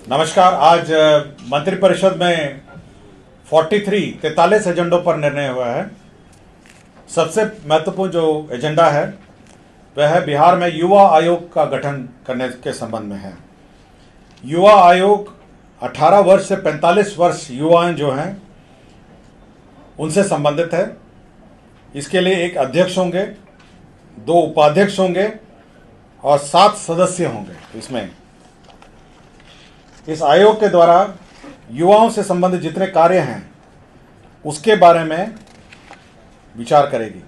नमस्कार। आज मंत्रिपरिषद में 43 एजेंडों पर निर्णय हुआ है। सबसे महत्वपूर्ण जो एजेंडा है वह है बिहार में युवा आयोग का गठन करने के संबंध में है। युवा आयोग 18 वर्ष से 45 वर्ष युवाएं जो हैं उनसे संबंधित है। इसके लिए एक अध्यक्ष होंगे, 2 उपाध्यक्ष होंगे और 7 सदस्य होंगे। इसमें इस आयोग के द्वारा युवाओं से संबंधित जितने कार्य हैं उसके बारे में विचार करेगी।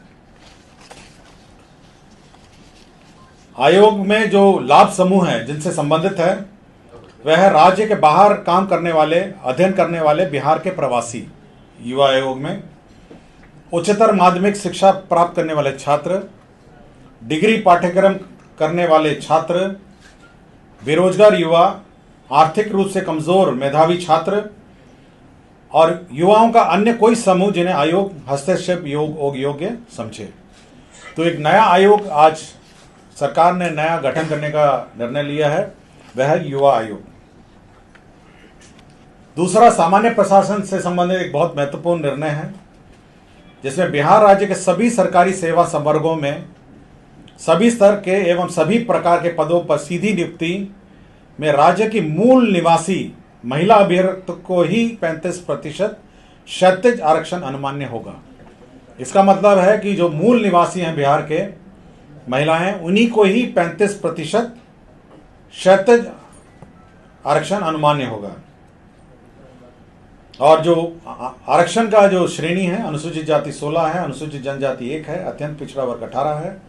आयोग में जो लाभ समूह हैं जिनसे संबंधित है वह है राज्य के बाहर काम करने वाले, अध्ययन करने वाले बिहार के प्रवासी। युवा आयोग में उच्चतर माध्यमिक शिक्षा प्राप्त करने वाले छात्र, डिग्री पाठ्यक्रम करने वाले छात्र, बेरोजगार युवा, आर्थिक रूप से कमजोर मेधावी छात्र और युवाओं का अन्य कोई समूह जिन्हें आयोग हस्तक्षेप योग्य समझे। तो एक नया आयोग आज सरकार ने नया गठन करने का निर्णय लिया है, वह है युवा आयोग। दूसरा, सामान्य प्रशासन से संबंधित एक बहुत महत्वपूर्ण निर्णय है जिसमें बिहार राज्य के सभी सरकारी सेवा संवर्गों में सभी स्तर के एवं सभी प्रकार के पदों पर सीधी नियुक्ति में राज्य की मूल निवासी महिला अभ्यर्थी को ही 35% क्षैतिज आरक्षण अनुमान्य होगा। इसका मतलब है कि जो मूल निवासी हैं बिहार के महिलाएं, उन्हीं को ही 35% क्षैतिज आरक्षण अनुमान्य होगा। और जो आरक्षण का जो श्रेणी है, अनुसूचित जाति 16 है, अनुसूचित जनजाति 1 है, अत्यंत पिछड़ा वर्ग 18 है,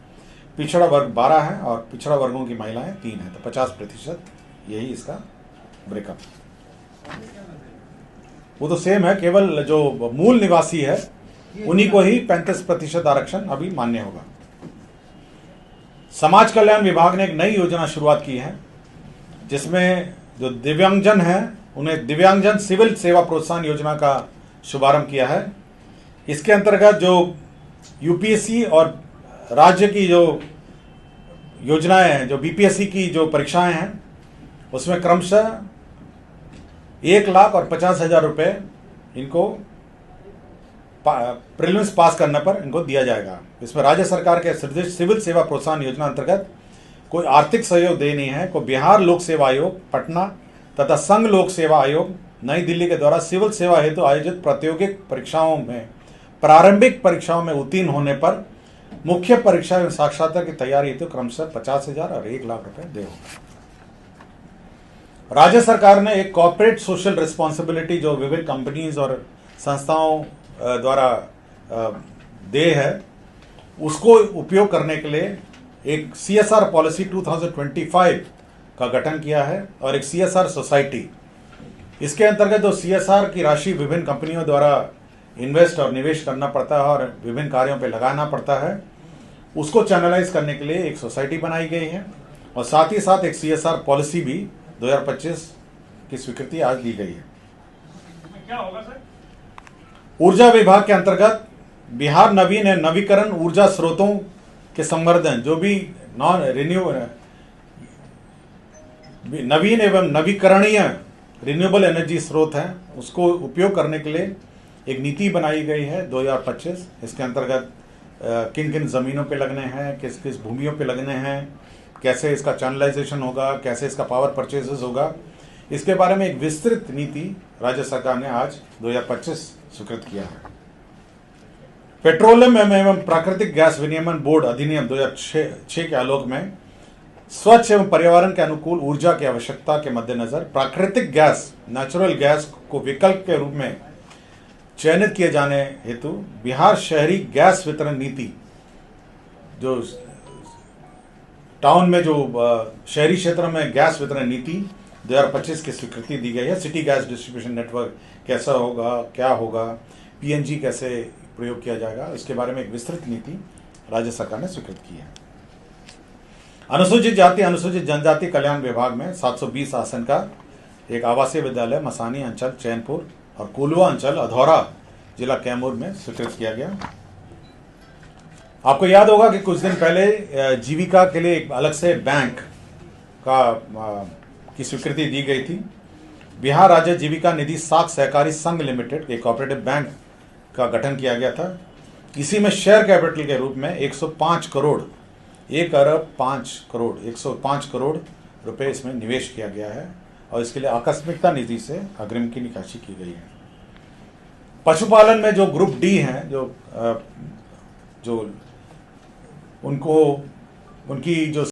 पिछड़ा वर्ग 12 है और पिछड़ा वर्गों की महिलाएं 3 है। तो 50% यही इसका ब्रेकअप। वो तो सेम है, केवल जो मूल निवासी है उन्हीं को ही 35% आरक्षण अभी मान्य होगा। समाज कल्याण विभाग ने एक नई योजना शुरुआत की है जिसमें जो दिव्यांगजन है उन्हें दिव्यांगजन सिविल सेवा प्रोत्साहन योजना का शुभारंभ किया है। इसके अंतर्गत जो यूपीएससी और राज्य की जो योजनाएं हैं, जो बीपीएससी की जो परीक्षाएं हैं, उसमें क्रमशः 1,50,000 रुपये इनको प्रीलिम्स पास करने पर इनको दिया जाएगा। इसमें राज्य सरकार के सिविल सेवा प्रोत्साहन योजना अंतर्गत कोई आर्थिक सहयोग दे नहीं है। को बिहार लोक सेवा आयोग पटना तथा संघ लोक सेवा आयोग नई दिल्ली के द्वारा सिविल सेवा हेतु आयोजित प्रतियोगिक परीक्षाओं में प्रारंभिक परीक्षाओं में उत्तीर्ण होने पर मुख्य परीक्षा एवं साक्षात्कार की तैयारी हेतु क्रमशः 50,000 और 1,00,000 रुपये देगा। राज्य सरकार ने एक कॉर्पोरेट सोशल रिस्पॉन्सिबिलिटी जो विभिन्न कंपनीज और संस्थाओं द्वारा दे है, उसको उपयोग करने के लिए एक CSR पॉलिसी 2025 का गठन किया है और एक CSR सोसाइटी। इसके अंतर्गत जो CSR की राशि विभिन्न कंपनियों द्वारा इन्वेस्ट और निवेश करना पड़ता है और विभिन्न कार्यों पे लगाना पड़ता है, उसको चैनलाइज करने के लिए एक सोसाइटी बनाई गई है और साथ ही साथ एक CSR पॉलिसी भी 2025 की स्वीकृति आज दी गई है। क्या होगा सर? ऊर्जा विभाग के अंतर्गत बिहार नवीन एवं नवीकरण ऊर्जा स्रोतों के संवर्धन, जो भी नवीन एवं नवीकरणीय रिन्यूएबल एनर्जी स्रोत हैं, उसको उपयोग करने के लिए एक नीति बनाई गई है 2025। इसके अंतर्गत किन किन ज़मीनों पे लगने हैं, किस किस भूमियों पे लगने हैं, कैसे इसका चैनलाइजेशन होगा, कैसे इसका पावर परचेजेस होगा, इसके बारे में एक विस्तृत नीति राज्य सरकार ने आज 2025 स्वीकृत किया है। पेट्रोलियम एवं प्राकृतिक गैस विनियमन बोर्ड अधिनियम 2006 के आलोक में स्वच्छ एवं पर्यावरण के अनुकूल ऊर्जा की आवश्यकता के मद्देनजर प्राकृतिक गैस, नेचुरल गैस को विकल्प के रूप में चयनित किए जाने हेतु बिहार शहरी गैस वितरण नीति, जो टाउन में जो शहरी क्षेत्र में गैस वितरण नीति 2025 की स्वीकृति दी गई है। सिटी गैस डिस्ट्रीब्यूशन नेटवर्क कैसा होगा, क्या होगा, PNG कैसे प्रयोग किया जाएगा, इसके बारे में एक विस्तृत नीति राज्य सरकार ने स्वीकृत की है। अनुसूचित जाति अनुसूचित जनजाति कल्याण विभाग में 720 आसन का एक आवासीय विद्यालय मसानी अंचल चैनपुर और कोलवा अंचल अधौरा जिला कैमूर में स्वीकृत किया गया। आपको याद होगा कि कुछ दिन पहले जीविका के लिए एक अलग से बैंक की स्वीकृति दी गई थी। बिहार राज्य जीविका निधि साख सहकारी संघ लिमिटेड एक कोऑपरेटिव बैंक का गठन किया गया था। इसी में शेयर कैपिटल के रूप में 105 करोड़ 105 करोड़ रुपए इसमें निवेश किया गया है और इसके लिए आकस्मिकता निधि से अग्रिम की निकासी की गई है। पशुपालन में जो ग्रुप डी हैं, जो उनको उनकी जो